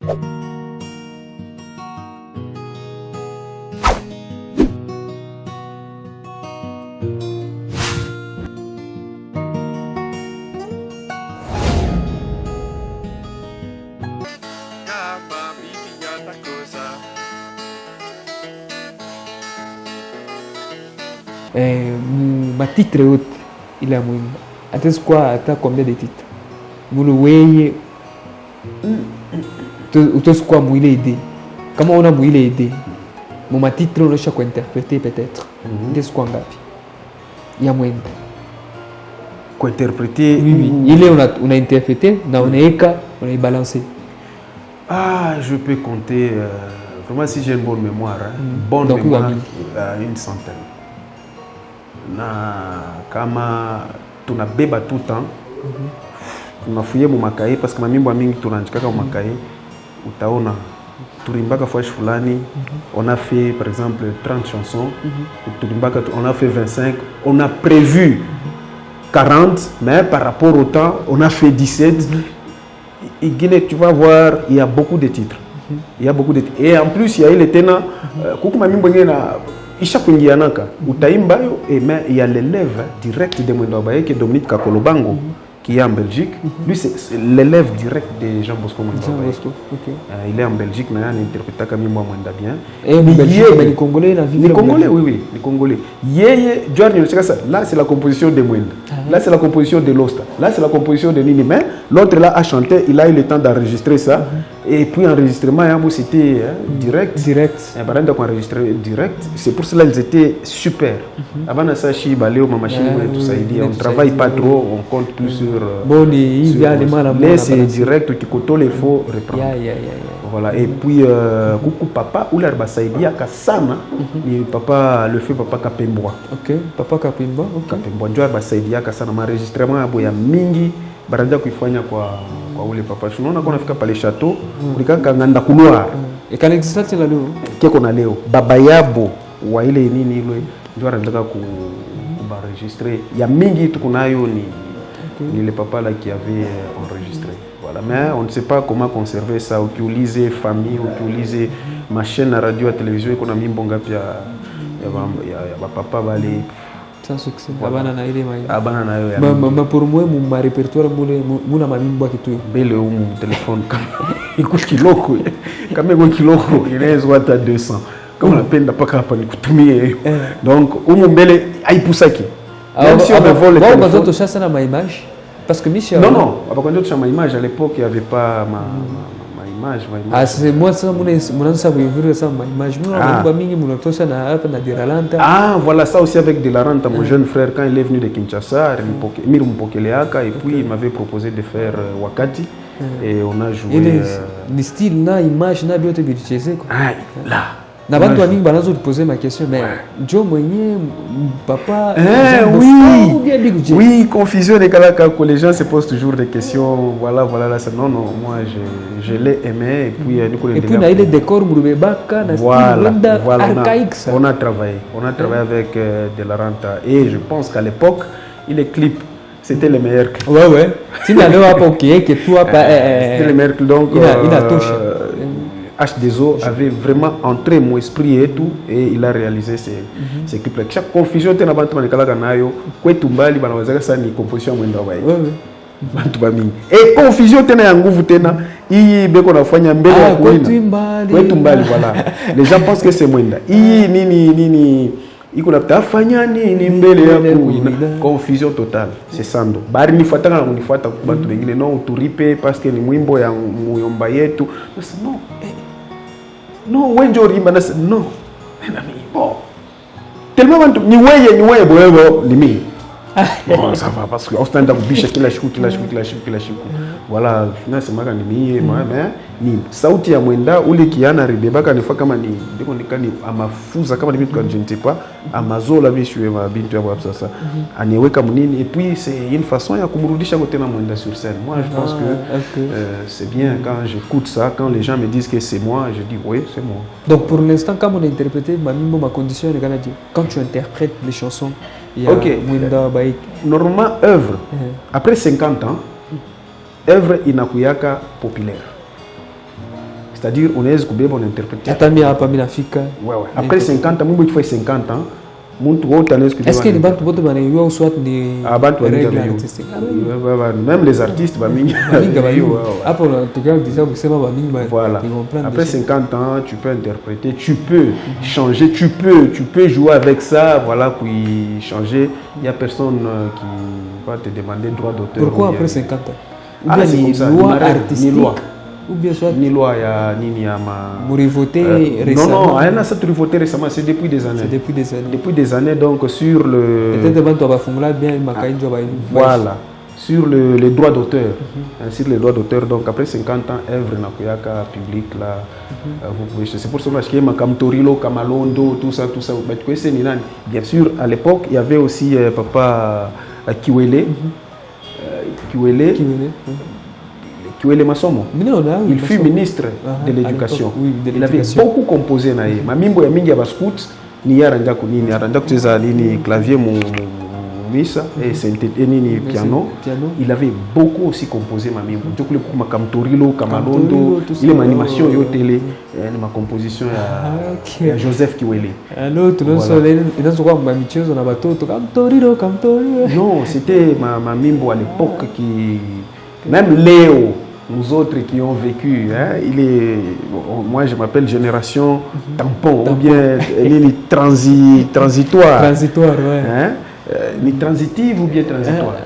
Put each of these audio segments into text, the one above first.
Ma titre yote ila muhimu. Hata kwa hata combien de titres. Mulu weye utosikwa mwile idée. Kama una mwile idée. Mon titre unaisha kuinterpréter peut-être. Ndesikwa ngapi? Ya mwenda. Kuinterpréter ile una interpréter na unaeka unaibalancer. Ah, je peux compter vraiment si j'ai une bonne mémoire, bonne donc, mémoire, une centaine. Na kama tunabeba tout le temps tunafuyé mu makaye parce que mamimbo mingi tunanjikaka mu makaye utaona tulimbaka fois fulani on a fait par exemple 30 chansons tulimbaka on a fait 25 on a prévu 40 mais par rapport au temps on a fait 17 et Guinée tu vas voir il y a beaucoup de titres il y a beaucoup de titres et en plus il y a ile tena kuku mamimbo ngena isha kuingianaka utaimba yo et mais il y a l'élève direct de Mwenda Baye qui est Dominique Kakolobango qui est en Belgique. Lui c'est l'élève direct de Jean Bosco Mwenda Baye. Il est en Belgique mais il interprète comme moi Mwenda bien. Et Belgique les Congolais la vie. Les Congolais oui les Congolais. Yeye George là c'est la composition de Mwenda. Là c'est la composition de Losta. Là c'est la composition de Nini mais l'autre là a chanté, il a eu le temps d'enregistrer ça. Et puis enregistrement c'était direct. Direct. C'est pour cela qu'ils étaient super. Avant ça, on travaille pas trop, on compte plus sur. Mais c'est direct, il faut reprendre. Voilà. Et puis coucou papa ou l'herbe saïdia kasana, papa le fait papa Kapemboa. Ok. Papa Kapemboa. Kapemboa. Ndio l'herbe saïdia kasana. Enregistrement ya mingi baranja kuifanya kwa ule papa. Tunaona kuna fika pale chateau, ulikaka nganda couloir. Et quand existe là leo. Keko na leo. Baba yabo wa ile nini ile ndio anataka kuenregistrer. Ya mingi tukunayo ni le papa là qui avait enregistré. Voilà, mais on ne sait pas comment conserver ça. Utiliser famille, utiliser ma chaîne à radio à télévision et qu'on a mis bon gap ya papa balé. Sans succès. Abana na ile mai. Abana na yo ya. Ma pour moi mon répertoire muna mamimbo kitu. Bele téléphone ikuti kiloko. Kama iko kiloko inaweza hata 200. Kama unapenda paka hapa nikutumie. Donc mbele haipusaki. Même si on me vole le téléphone. Bon, ça c'est ma image parce que Michel. Non, quand on dit ma image à l'époque il y avait pas ma image. Ah c'est moi ça mon ça veut dire ça ma image. Moi mingi mon tosha na hapa na Diralanta. Ah voilà ça aussi avec Diralanta mon jeune frère quand il est venu de Kinshasa, il et puis il m'avait proposé de faire Wakati et on a joué le style na image na biote bicheze quoi. Ah là. Na bantu wa mingi banazo poser ma question mais Joe mwenye papa oui confusion de kalaka que les gens se posent toujours des questions voilà là ça non moi je l'ai aimé et puis na ile décor murubebaka na style archaïque ça on a travaillé avec Diralanta et je pense qu'à l'époque les clips c'était les meilleurs clips. Ouais si na leo hapo que toi pas c'était les meilleurs clips donc il a touché H2O avait vraiment entré mon esprit et tout et il a réalisé ces clips là. Chaque confusion tena bantu manikalaka nayo kwetu mbali banaweza sana ni composition Mwenda Baye. Bantu ba mingi. Et confusion tena ya nguvu tena hii beko nafanya mbele ya kuina. Kwetu mbali voilà. Les gens pensent que c'est Mwenda. Hii nini iko nafanya nini mbele ya kuina. Confusion totale. C'est Sando. Bari nifuataka na kunifuata bantu wengine non uturipe parce que ni mwimbo ya muyomba yetu. Non. Non, wenjo rimba na non. Bon. Tellement ni weye boyebo limi. Bon, ça va parce que on stand up bisha kila siku. Voilà, nasema kama ni mais ni sauti ya Mwenda ule kiana ribebaka nifa kama ni ndiko nikani amafuza kama ni vitu je ne sais pas amazola bishwe ma bintu yabo sasa aniweka mnini et puis c'est une façon ya kumrudisha kote na Mwenda sur scène. Moi je pense que c'est bien quand j'écoute ça, quand les gens me disent que c'est moi, je dis oui, c'est moi. Donc pour l'instant comme on a interprété ma condition est quand tu interprètes les chansons OK, Mwenda Baye normalement œuvre après 50 ans œuvre inakuyaka populaire. c'est-à-dire on est on interprète. Atami hapa mimi nafika. Ouais. Après 50 ans, moi il faut 50 ans. Est-ce que les bantu bote banayua ou soit ni règles artistiques? Même les artistes Après en tout cas déjà vous savez voilà. Après 50 ans, tu peux interpréter, tu peux changer, tu peux jouer avec ça, voilà, puis changer. Il n'y a personne qui va te demander droit d'auteur. Pourquoi après 50 ans? Ah, c'est comme ça, loi artistique. Ou bien soit ni loi ya nini ya ma Murivoté récemment. Non, elle a cette rivoté récemment, c'est depuis des années. C'est depuis des années. Depuis des années, donc sur le. Peut-être devant toi va bien makainjo va. Voilà. Sur les droits d'auteur. Sur les droits d'auteur, donc après 50 ans, œuvre na kuyaka public là. Vous pouvez, c'est pour ça que je comme Torilo, Kamalondo, tout ça. Mais tu connais nani? Bien sûr, à l'époque, il y avait aussi papa Kiwele. Kiwele Masomo. Il fut ministre de l'éducation. Il avait beaucoup composé naïe. Ma mimbo ya mingi ya bascout ni yaranja kunini, yaranja kucheza nini clavier misa et synthé nini piano. Il avait beaucoup aussi composé ma mimbo. Donc le kuma comme Torilo, Kamalondo, il est animation yo télé, ma composition ya Joseph Kiwele. Alors tout le soleil, il a quoi ma micheuse on a bateau comme Torilo. Non, c'était ma mimbo à l'époque qui même Léo. Nous autres qui ont vécu, hein, moi je m'appelle génération tampon, ou bien transitoire. Transitoire, ouais. Hein? Ni transitive ou bien transitoire.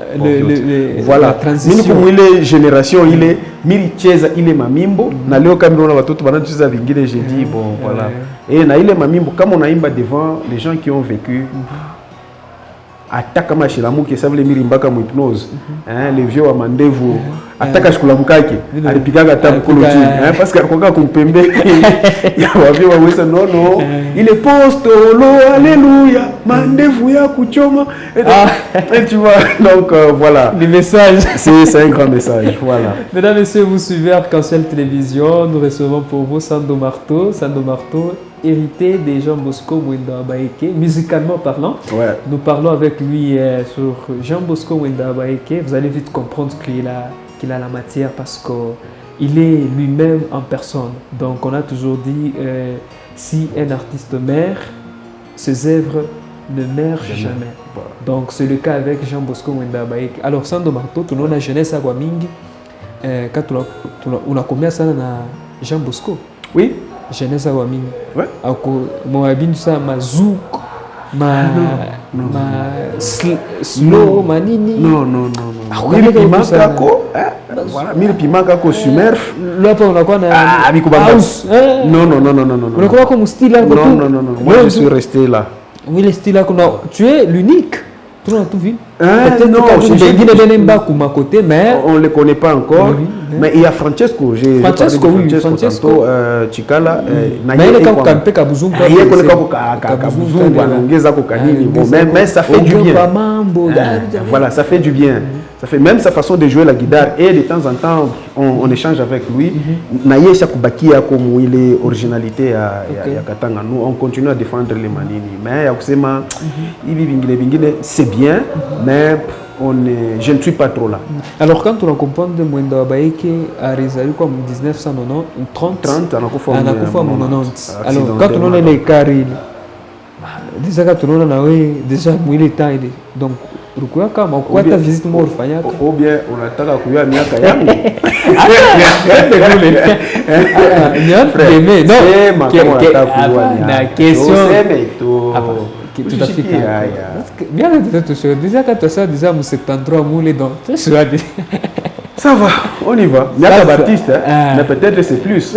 Voilà. La transition. Il est génération, il est Miricheza, il est Mamimbo. Na leo kama on a tout pendant tout ça vingine, j'ai dit bon voilà. Et na il est Mamimbo comme on a imba devant les gens qui ont vécu. Ataka mashilamu qui savent les mirimbaka mu hypnose, hein, les vieux wa mandevu. Ataka shikulamukake alipikaga tabu koloti parce que akoka kumpembe ya wavyo waweza non il est postolo alléluia mandevu ya kuchoma et tu vois donc voilà le message c'est un grand message voilà. Mesdames et messieurs, vous suivez Arc-en-Ciel Télévision, nous recevons pour vous Sando Marteau, hérité de Jean Bosco Mwenda Abaeke, musicalement parlant. Ouais. Nous parlons avec lui sur Jean Bosco Mwenda Abaeke. Vous allez vite comprendre qu'il a la matière parce qu'il est lui-même en personne. Donc on a toujours dit, si un artiste meurt, ses œuvres ne meurent jamais. Voilà. Donc c'est le cas avec Jean Bosco Mwenda Abaeke. Alors Sando Marteau, tout le monde a jeunesse à Guamingi. Quand on a combien ça na Jean Bosco? Oui. Jeunesse à Guamingi. Ouais. Moi abin ça ma zouk. Ma slow manini non miri pimaka ko voilà miri pimaka ko sumerf là on a quoi na house non on a quoi comme style là non moi je suis resté là oui le style là tu es l'unique tout dans tout ville non mais on ne le connaît pas encore mais il y a Francesco Francesco Chikala mais ça fait du bien voilà ça fait du bien ça fait même sa façon de jouer la guitare et de temps en temps on échange avec lui naïe kubakia comme il est originalité à Katanga nous on continue à défendre les manini mais yakusema c'est bien mais je ne suis pas trop là. Alors quand on comprend de Mwenda Abaeke à Rizali comme 1930 on a fait 90. Alors quand on a les carrés déjà quand on a déjà mouillé temps donc pourquoi kama kwa ta visite mo ufanya ou bien unataka kujua miaka yangu na question tout à fait bien déjà quand tu as déjà mon 73 moulé donc ça va on y va miaka Baptiste mais peut-être c'est plus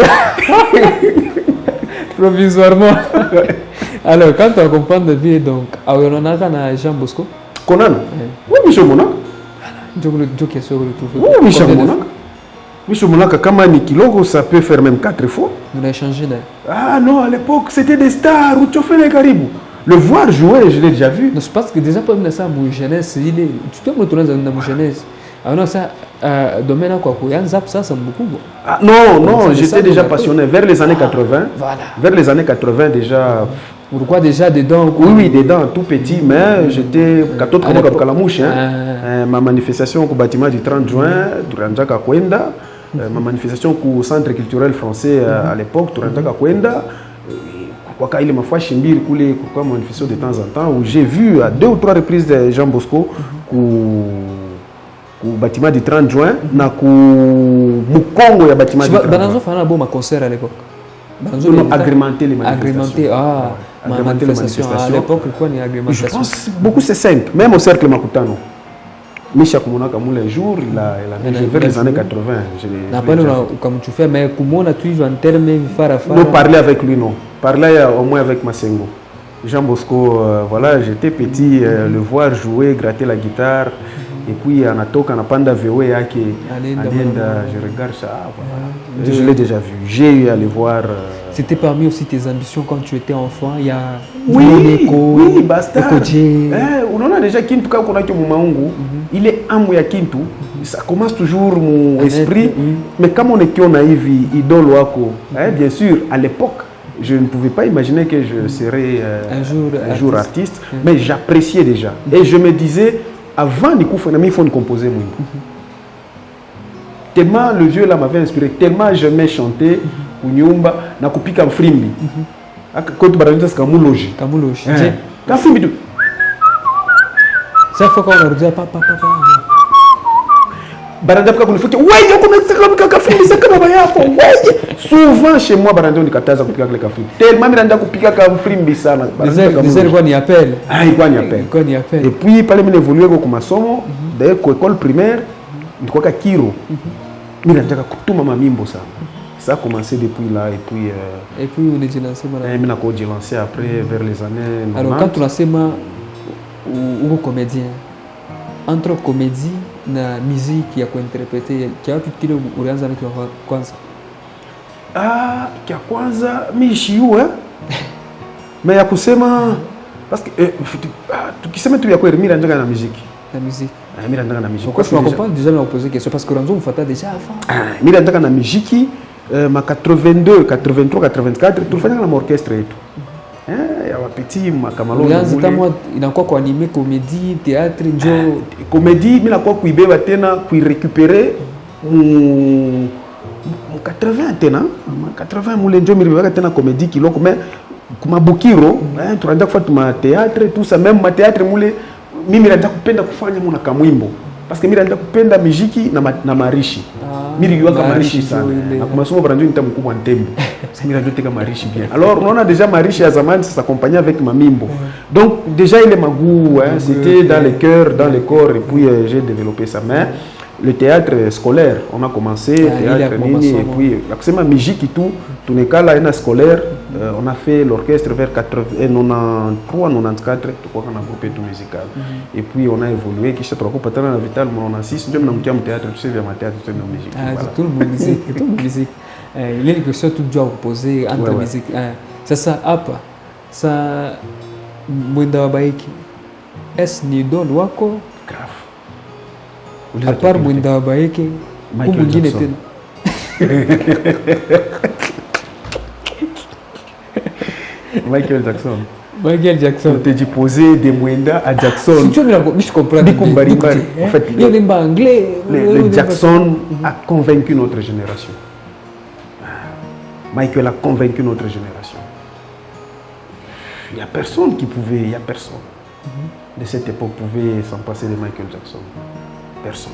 provisoirement. Alors quand on comprend de vie donc on a Jean Bosco Conan oui Michel Monak oui Michel Monak Michel Monak kama ni kilogo ça peut faire même 4 fois on a échangé là. Ah non à l'époque c'était des stars ou Tchofele Karibu le voir jouer je l'ai déjà vu non je pense que déjà pour ça mon jeunesse il est tu peux me tourner dans mon jeunesse alors ça domaine quoi ça c'est beaucoup ah non j'étais déjà passionné vers les années 80 voilà vers les années 80 déjà. Pourquoi déjà dedans oui dedans tout petit mais j'étais katoto comme Kalamouche ma manifestation au bâtiment du 30 juin Duranja Kakwenda ma manifestation au centre culturel français à l'époque tunataka kwenda kwa ile mafashi mbili kule kwa manifestation de temps en temps où j'ai vu à 2 ou 3 reprises de Jean Bosco ku bâtiment du 30 juin na ku mukongo ya bâtiment du 30 juin. Bananzo fana bon ma concert à l'époque. Bananzo agrémenter les manifestations. Agrémenter les manifestations. À l'époque quoi ni agrémentation. Je pense beaucoup c'est 5 même au cercle Makutano. Misha kumonaka mule jour il a vers les années 80 na pale ukamchufia mais kumona tu en termes fara. Non parler avec lui non. Parler au moins avec Masengo. Jean Bosco voilà, j'étais petit le voir jouer, gratter la guitare. Et puis anatoka anapanda VW yake alienda, je regarde ça voilà. Je l'ai déjà vu, j'ai eu à le voir. C'était parmi aussi tes ambitions quand tu étais enfant, il y a oui basta. Unaona déjà Kintu kama kuna kio mumaungu ile amu ya Kintu ça commence toujours mon esprit mais comme on est kiona hivi idole wako bien sûr à l'époque je ne pouvais pas imaginer que je serais un jour artiste mais j'appréciais déjà et je me disais avant de il faut composer moi. Tellement le vieux là m'avait inspiré, tellement j'aimais chanter ou nyumba na kupika mfrimbi. Quand baranja c'est comme logi. Quand frimbi. Ça faut qu'on leur dise papa. Baranja kwa kunifute, ouais, yoko na kaka frimbi ça kama yako. Ouais. Souvent chez moi baranja nikataza kupika kile kafrimbi. Tellement miranda kupika ka mfrimbi sana. Des quoi ni appel. Quoi ni appel. Et puis pale mimi évoluer kwa masomo, d'ailleurs kwa école primaire, ndiko ka Kiro. Mimi nataka kutuma mamimbo sana. Ça a commencé depuis là et puis on est lancé maintenant. Mimi nako lancé après vers les années 90. Alors quand tu lances ou comédien entre comédie na musique ya kuinterpréter kia wapi kile ulianza na kwanza? Kia kwanza mimi shiu mais ya kusema parce que tukisema tu ya kweli mimi naanza na musique. La musique. Mimi naanza na musique. Pourquoi tu me comprends déjà me poser question parce que Ranzo on fata déjà avant. Mimi naanza na musique ma 82, 83, 84 tulifanya na orchestre yetu. Ya wapiti makamalo. Ulianza kama inakuwa kwa anime comédie, théâtre, njo comédie mimi nakuwa kuibeba tena kuirecuperer mu 80 tena 80 mule njo mimi tena comédie kiloko mais kuma bukiro tunaenda kufuata ma théâtre tout ça même ma théâtre mule mimi naenda kupenda kufanya muna kamwimbo parce que mimi naenda kupenda muziki na marishi mimi niliwaka marishi sana na kwa masomo branjo nitamkubwa ntembo sasa mimi naenda teka marishi bien alors on a déjà marishi ya zamani ça s'accompagnait avec mamimbo donc déjà il est magou c'était dans le cœur dans le corps et puis j'ai développé ça mais le théâtre scolaire on a commencé théâtre nini et puis akisema musique tout tunekala ina scolaire on a fait l'orchestre vers 93 94 tukua na groupe tout musical et puis on a évolué kisha tukapatana na Vital Mona 6 ndio mnamtia théâtre tu sais via théâtre tu na musique voilà tout le musique il est une question tout doit poser entre musique sasa hapa sa Mwenda wa Baiki est ni idole wako grave à part Mwenda wa Baiki mwingine tena Michael Jackson. On t'a dit poser des Mwenda à Jackson. Je comprends. En fait, le Jackson a convaincu notre génération. Michael a convaincu notre génération. Il n'y a personne qui pouvait, il n'y a personne de cette époque pouvait s'en passer de Michael Jackson. Personne.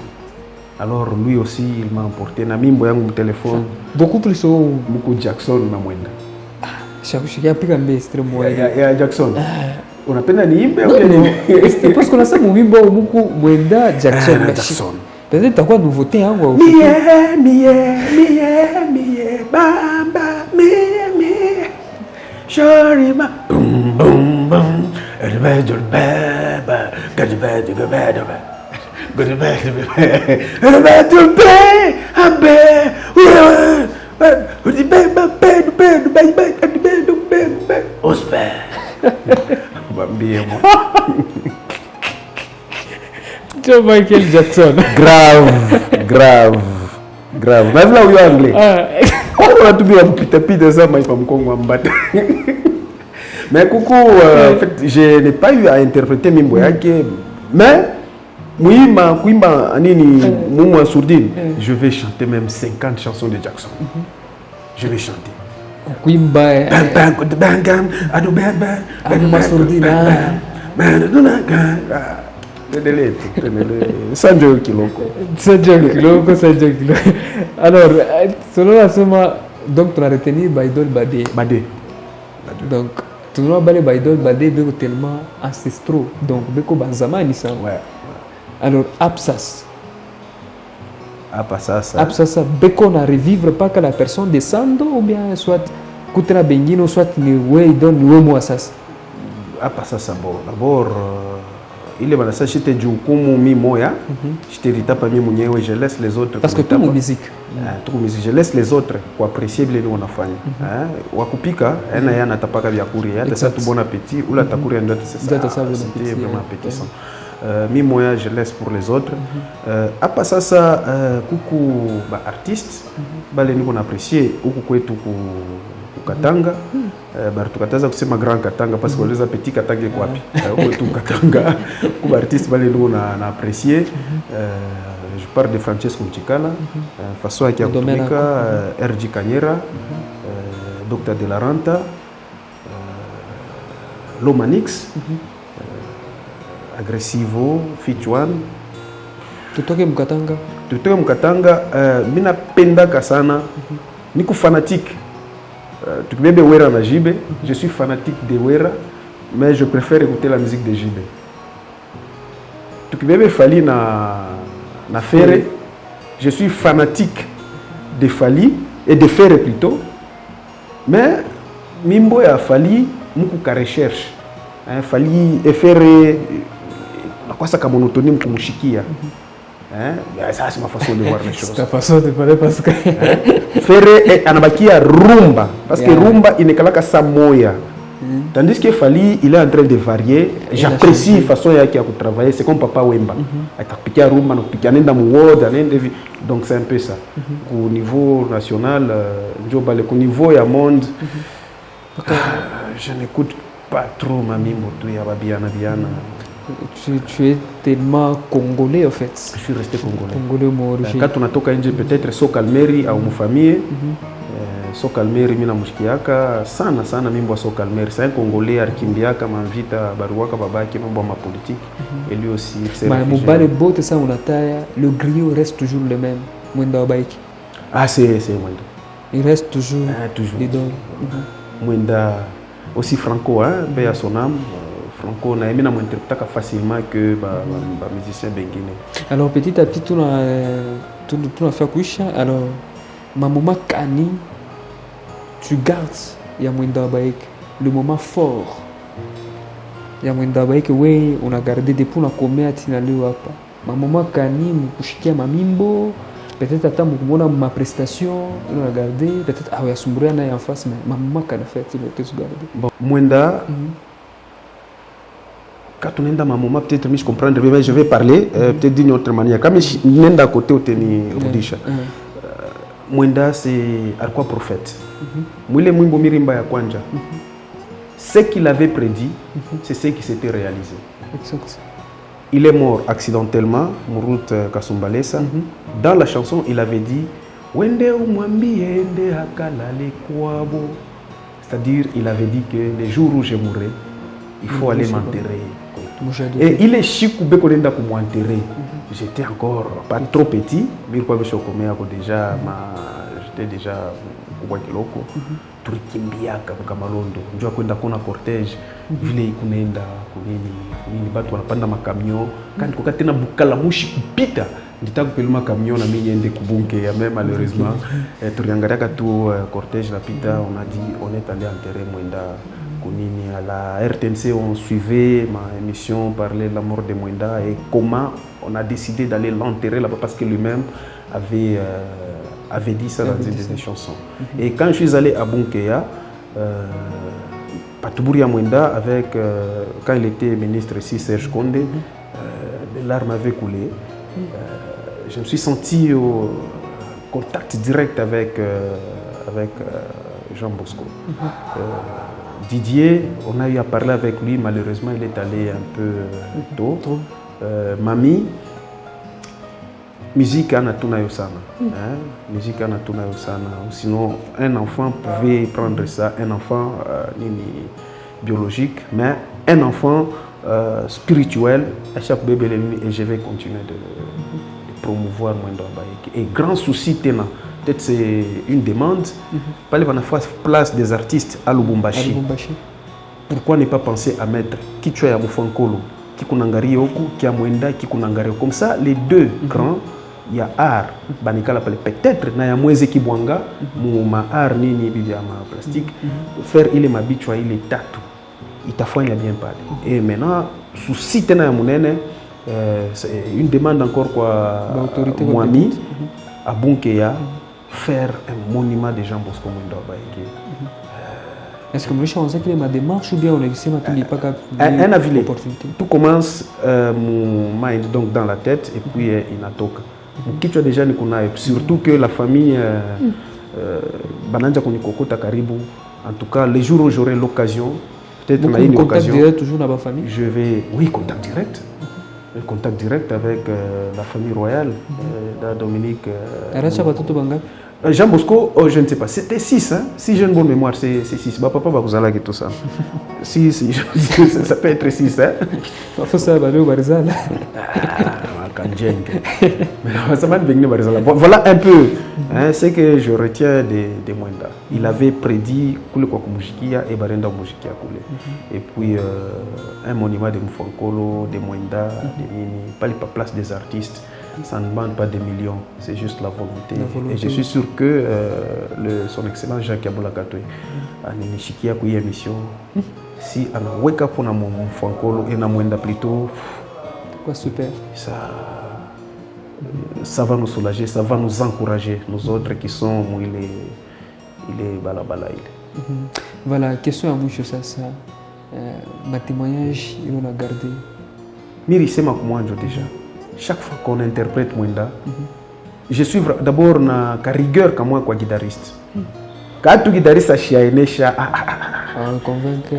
Alors lui aussi, il m'a emporté. Na mimbo yangu mon téléphone. Beaucoup plus haut. Beaucoup Jackson na Mwenda. Shakushika piga mbe extreme ya Jackson. Unapenda niimbe au ni? Parce qu'on a ça mumimbo beaucoup Mwenda Jackson. Peut-être t'as nouveauté hein ou Mie bamba mie Sharima boom boom boom Michael Jackson. Grave. Même là où il est anglais. On a tout bien pita ça, mais pas me battre. Mais coucou, en fait, je n'ai pas eu à interpréter Mimboyake, mais kuimba nini mumu wa sourdine. Je vais chanter même 50 chansons de Jackson. Je vais chanter. Kuimba Sanjo Kiloko. Alors, selon la sema, donc tu as retenu Baidol Badé. Donc, tu as balé Baidol Badé beko tellement ancestraux. Donc, beko banzamani ça. Ouais. Alors, Absas. Absas, beko na revivre pas que la personne descende ou bien soit Kutena Bengino, soit ni Weidol, ni Wemoasas. Absas, d'abord. Il est voilà ça, j'étais du coup mi moya, j'étais ritapa mi mwenyewe, je laisse les autres. Parce que tout mon musique. Tout musique, je laisse les autres pour apprécier les nous on a fait. Wakupika, ena yana tapaka vya kuri, ya ça tout bon appétit ou la takuri ndote c'est ça. C'était vraiment appétissant. Mi moya, je laisse pour les autres. Apa sasa kuku ba artiste, bale ni on apprécier kuku kwetu Katanga. Tukataza kusema grand Katanga parce que les petits Katanga kwa wapi kwetu Katanga kwa artiste bale ndio na apprécier. Je parle de Francesco Nchikala, façon yake ya kutumika, RG Kanyera, Dr de la Ranta, Lomanix, Aggressivo, Fichwan. Tutoke Mkatanga, mina pendaka sana, niko fanatique. Tukibebe Wera na Jibe, je suis fanatique de Wera, mais je préfère écouter la musique de Jibe. Tukibebe Fali na Ferre, je suis fanatique de Fali et de Ferre plutôt, mais mimbo ya Fali muku ka recherche. Fali et Ferre nakwasa ka monotonie mkumushikia. Ça c'est ma façon de voir les choses. C'est ta façon de parler parce que Ferre anabakia rumba parce que rumba inekalaka samoya. Tandis que Fali il est en train de varier. J'apprécie la façon yake ya travailler, c'est comme Papa Wemba. Atapikia rumba na kupikia nenda mu world donc c'est un peu ça. Au niveau national, au niveau ya monde, je n'écoute pas trop mamimbo tu ya babiana biana. Tu es tellement congolais en fait. Je suis resté congolais. Congolais mon origine. Quand on a toka nje peut-être Sokalmeri au mufamie. Sokalmeri mina mushikiaka sana mimbo Sokalmeri. C'est un congolais arkimbiaka mavita baruaka babaki mambo ma politique. Et lui aussi c'est Mubale bote ça on ataya, le griot reste toujours le même. Mwenda Wabaiki. Ah c'est Mwenda. Il reste toujours l'idole. Mwenda aussi Franco paix à son âme. Franco na aimé na m'interpréter facilement que ba musicien bengine. Alors petit à petit tout a fait coucher. Alors ma maman Kani, tu gardes ya Mwenda Wabaiki le moment fort. Ya Mwenda Wabaiki oui, on a gardé depuis na komea tina leo hapa. Ma maman Kani mkushikia mamimbo, peut-être attendre kumona ma prestation, on a gardé, peut-être ya sumburia na en face mais ma maman Kani fait il était gardé. Bon, Mwenda quand on est dans ma maman, peut-être je comprends, mais je vais parler peut-être d'une autre manière. Comme je suis à côté au Teni Rudisha, Mwenda c'est Arkwa prophète. Mwile Mwimbo Mirimba ya Kwanja. Ce qu'il avait prédit, c'est ce qui s'était réalisé. Exact. Il est mort accidentellement, Mourout Kasumbalesa. Dans la chanson, il avait dit Wende umwambi ende hakalale kwabo. C'est-à-dire, il avait dit que les jours où je mourrai, il faut aller m'enterrer. Et il est chic ou bekolenda pour m'enterrer. J'étais encore pas trop petit, mais j'étais déjà kwa kiloko. Tulikimbiaka Kamalondo. Njoo kwenda kuna cortège, vile kunaenda kunini watu wanapanda makamio. Kandi kwa tena Bukalamushi kupita. Nitaka kupeluma camion na mimi niende kubunke ya même malheureusement. Tuliangalia tu cortège la pita, on a dit on est allé enterrer Mwenda. À la RTNC, on suivait ma émission, parlait de la mort de Mwenda et comment on a décidé d'aller l'enterrer là-bas parce que lui-même avait dit ça dans une des chansons. Et quand je suis allé à Bunkeya, Patoubouri Mwenda, avec, quand il était ministre ici, Serge Condé, les larmes avaient coulé. Je me suis senti au contact direct avec Jean Bosco. Didier, on a eu à parler avec lui, malheureusement il est allé un peu tôt. Mamie, musique ana tunayo sana. Musique ana tunayo sana. Sinon un enfant pouvait prendre ça, un enfant biologique, mais un enfant spirituel à chaque bébé et je vais continuer de promouvoir Mwendo Abayeke. Et grand souci tena, peut-être c'est une demande, pas les place des artistes à Lubumbashi. Pourquoi ne pas penser à mettre Kichwa ya Mufankolo, Kikunangari Oku, Kiamwenda, Kikunangari Oku. Comme ça, les deux grands, il y a art, Banikala peut-être, na ya Mweze Kibwanga, ma art nini bibia ma plastique, faire il est ma bichwa il est tatu. Itafanya bien parler. Et maintenant, souci tena ya munene, c'est une demande encore quoi, Mwami, à Bunkeya, faire un monument de Jean Bosco Mwendo Abayeke. Est-ce que vous pensez qu'il y a ma démarche ou bien on a vu un avis. Tout commence mon mind donc dans la tête et puis inatoka. Kichwa déjà ni kunayo, surtout que la famille bananja kunikokota karibu. En tout cas, les jours où j'aurai l'occasion, peut-être donc, une occasion. Contact direct toujours dans ma famille. Je vais, oui, contact direct. Contact direct avec la famille royale, Dominique. Jean Bosco, je ne sais pas, c'était 6, hein? Si j'ai une bonne mémoire, c'est 6. Bah, papa va vous aller tout ça. Si, ça peut être 6, hein? Il faut ça, bah, Barizal. Voilà un peu hein, ce que je retiens de Mwenda. Il avait prédit Kule Kwaku Mujikia et Barenda Mujikia Kule. Et puis un monument de Mufankolo, de Mwenda, de Nini, pas la place des artistes. Ça ne demande pas des millions, c'est juste la volonté. Et je suis sûr que son excellence Jacques Aboula Katoé a Nishikia Kouye émission. Si on a wake up pour Mufankolo et na Mwenda plutôt. Quoi, super. Ça va nous soulager, ça va nous encourager, nous autres qui sont il est balabala. Voilà, question à vous sur ça. Ma témoignage, il on a gardé. Miri, c'est ma commande déjà. Chaque fois qu'on interprète Mwenda, je suis d'abord na rigueur comme moi, quoi, guitariste. Quand tu guitariste à Chiaenesha, convaincre.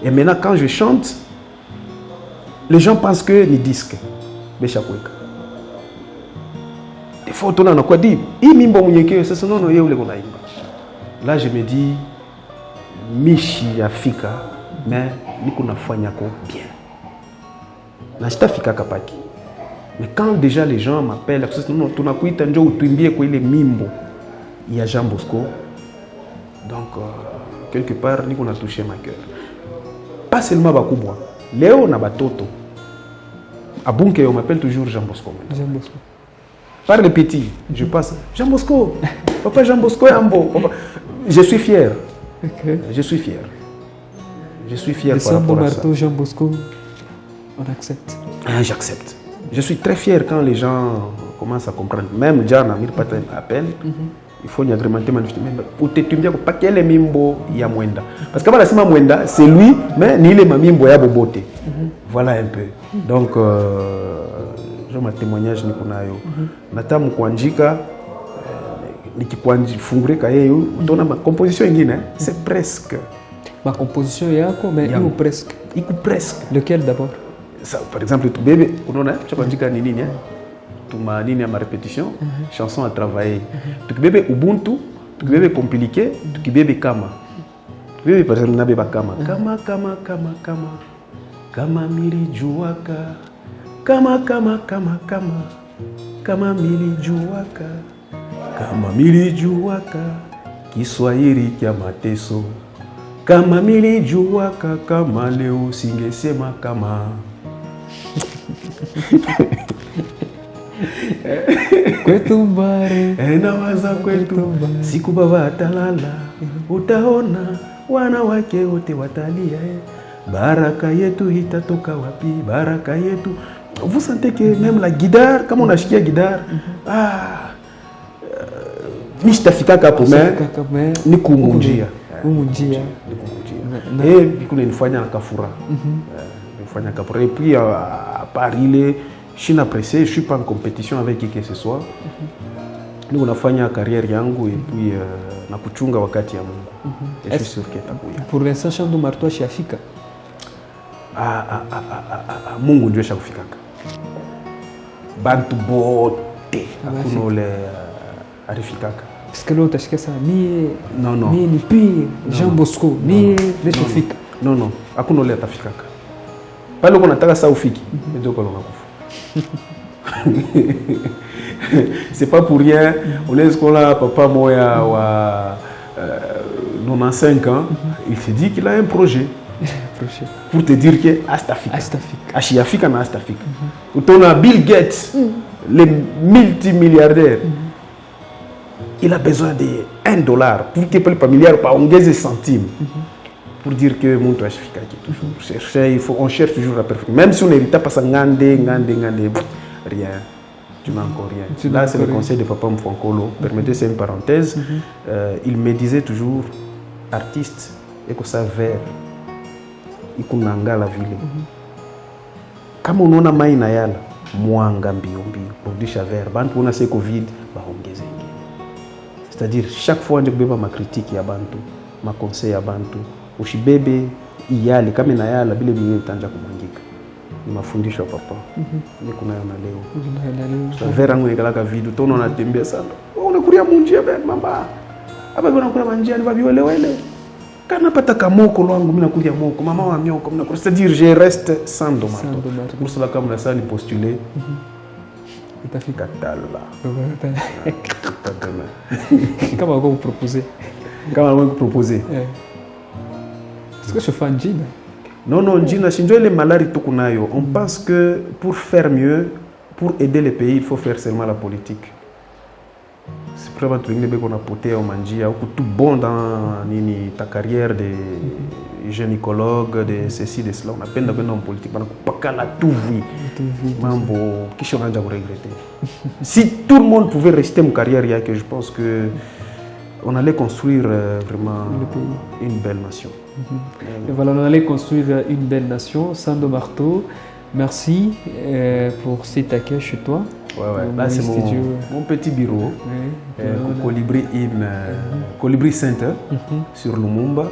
Et maintenant, quand je chante, les gens pensent que les disques, des fois, on a quoi dit, là, je me dis, Michi Afrika, mais nous avons fait bien. Mais quand déjà les gens m'appellent, il y a Jean Bosco. Donc, quelque part, nous avons touché ma cœur. Pas seulement Bakubwa. Léo na Batoto. À Bunke, on m'appelle toujours Jean Bosco. Jean Bosco. Par les petits, je passe. Jean Bosco. Papa Jean Bosco est en beau. Je suis fier. Okay. Je suis fier. Je suis fier par rapport à ça. Jean Bosco, on accepte. Ah, j'accepte. Je suis très fier quand les gens commencent à comprendre. Même Jean Amir Patin m'appelle. Il faut y agrémenter pour te tuer pas quel est Mimbo ya Mwenda. Parce que la sima Mwenda, c'est lui, mais ni les Mimbo ya Bobote. Voilà un peu. Donc, je ma témoignage ni kunayo. Nata mukwanjika nikifungure kayeyo, tona ma composition ingine, c'est presque. Ma composition yako, mais il presque. Il presque. Lequel d'abord? Ça, par exemple, tout bébé, on a, tu vas ni nini, tout ma ligne à ma répétition, chanson à travailler. Tout bébé Ubuntu, tout bébé compliqué, tout bébé Kama. Tout bébé par exemple n'a pas Kama. Kama Kama Kama Kama. Kama mili juwaka. Kama Kama Kama Kama. Kama mili juwaka. Kama mili juwaka. Kiswahili kia mateso. Kama mili juwaka kama leo singesema kama. Kwetu mbare nawaza kwetu siku baba atalala, utaona wanawake wote watalia. Baraka yetu itatoka wapi? Baraka yetu. Vous sentez que même la guitare, comme on a chiqué guitare, nishitafika kapo mais ni kumunjia. Et puis qu'on nifanya nakafura. Nifanya nakafura. Et puis à Paris, je suis pressé, je ne suis pas en compétition avec qui que ce soit. Nous on a fait une carrière yangu et puis na kuchunga wakati ya Mungu. Et je suis sûr que takuya. Pour l'instant, Chandu Marto chez Afrika. Mungu ndio shakufikaka. bantu bote akuno le arifikaka. Parce que l'autre, c'est ça, ni pire, Jean Bosco, ni les Sofika. Non, akuno le atafikaka. Pale uko nataka saa ufiki, ndio kwa kufa. C'est pas pour rien, on est qu'on a papa moya wa 95 ans, il s'est dit qu'il a un projet. Pour te dire que Astafika. Ashiafika na Astafika. On a Bill Gates, le multimilliardaire. Il a besoin de $1 pour qu'il peut pas milliard, pas des centimes. Pour dire que mon toit Ashifika qui est toujours cherché, on cherche toujours la perfection. Même si on n'hérite pas ça, rien. Tu n'as encore rien. Là, c'est le conseil de Papa Mfonkolo. Permettez, c'est une parenthèse. Il me disait toujours, artiste, et que ça vert. Ikunanga la ville. Kama unaona mai na yala mwanga mbio rudisha vers bantu una se covid baongeze ingine. C'est-à-dire chaque fois ndio kubeba ma critique ya bantu, ma conseil ya bantu, ushibebe iyale kama na yala bile vingine tanja kumangika. Ni mafundisho papa. Ni kuna yana leo. Sa vera ngo ikalaka video tono natembea sana. Unakuria munjia ben mama. Aba unakuria manjia ni babiwelewele. Quand napata kamoko lwangu mimi nakuja moko mama wa myoko mimi nakuja, c'est-à-dire je reste sans domato pour cela comme la salle postuler itafika tala kama vous proposer est-ce que je fais un jean? Non jean shinjo ile malari tukunayo. On pense que pour faire mieux, pour aider le pays, il faut faire seulement la politique. C'est vraiment tout le qu'on a porté au manjia ou tout bon dans ta carrière de gynécologue, de ceci, de cela. On a peine d'avoir en politique, on a pas la tout vie. Mambo, qui sont déjà regretter. Si tout le monde pouvait rester mon carrière, je pense que on allait construire vraiment une belle nation. Et voilà, on allait construire une belle nation. Sando Marteau, merci pour cet accueil chez toi. Ouais. Là, c'est mon petit bureau. Colibri Center sur Lumumba.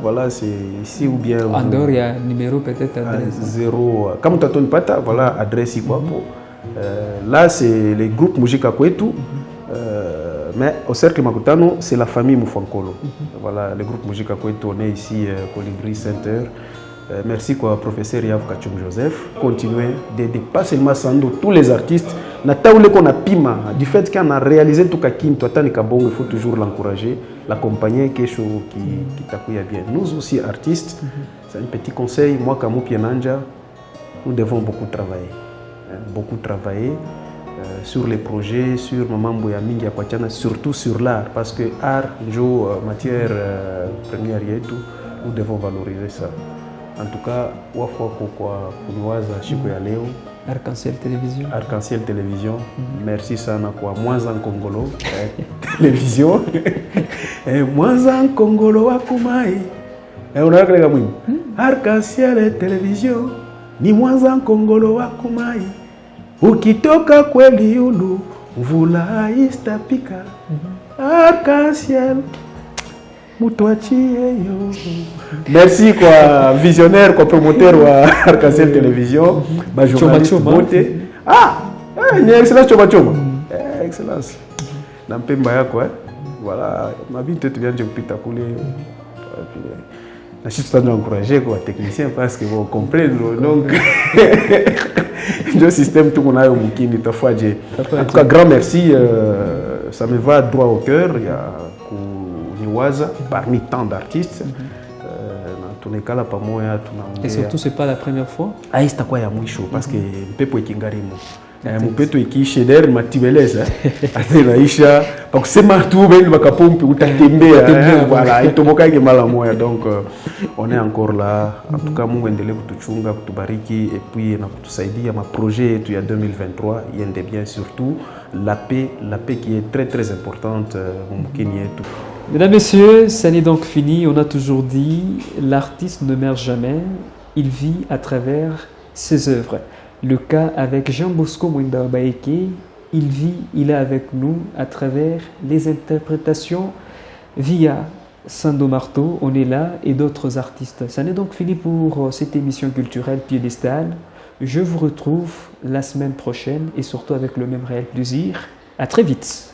Voilà, c'est ici ou bien. En dehors, il y a un numéro peut-être adresse. 0. Comme tu as voilà, adresse ici. Là, c'est le groupe Mujika Kwetu. Mais au cercle Makutano, c'est la famille Mufankolo. Voilà, le groupe Mujika Kwetu, on est ici, Colibri Center. Merci quoi, professeur Yav Kachum Joseph. Continuez d'aider pas seulement Sando, tous les artistes. Qu'on a pima, du fait qu'on a réalisé tout Kakin, il faut toujours l'encourager, l'accompagner, quelque chose qui t'accueille bien. Nous aussi, artistes, c'est un petit conseil. Moi, Kamou Pienanja, nous devons beaucoup travailler. Beaucoup travailler sur les projets, sur Maman Boyamingi Akwachana, surtout sur l'art. Parce que art, matière première et tout, nous devons valoriser ça. En tout cas, wafwa kwa kuniwaza siku ya leo. Arc-en-ciel télévision. Arc-en-ciel télévision. Merci sana kwa Mwanza Nkongolo télévision. Mwanza Nkongolo wakumai. Unaweka kama mwini. Arc-en-ciel télévision. Ni Mwanza Nkongolo wakumai. Ukitoka kweli yulu mvula istapika. Arc-en-ciel. Merci quoi, visionnaire, quoi, promoteur ou Arc-en-ciel télévision, journaliste beauté. Une excellence Choma. Excellence. Nampemba quoi. Voilà, ma vie peut-être bien de pita couler. Je suis encouragé quoi, technicien parce que vous comprenez donc le système tout qu'on a au Mukini tafwa. En tout cas, grand merci, ça me va droit au cœur. Il y a parmi tant d'artistes. Et surtout, ce n'est pas la première fois. C'est quoi ya mwisho parce que mpepo ikingarimo. Mpepo ikisheder matibeleza. Atelaisha pakusema tu ben bakapompe utatembea voilà itomoka ke mala moya donc on est encore là. En tout cas Mungu endelee kutuchunga kutubariki et puis na kutusaidia ma projet yetu ya 2023 yende bien surtout la paix qui est très très importante mukini yetu. Mesdames, Messieurs, ça n'est donc fini. On a toujours dit, l'artiste ne meurt jamais, il vit à travers ses œuvres. Le cas avec Jean Bosco Mwenda Baeke, il vit, il est avec nous à travers les interprétations via Sando Marteau, on est là, et d'autres artistes. Ça n'est donc fini pour cette émission culturelle piédestale. Je vous retrouve la semaine prochaine et surtout avec le même réel plaisir. À très vite.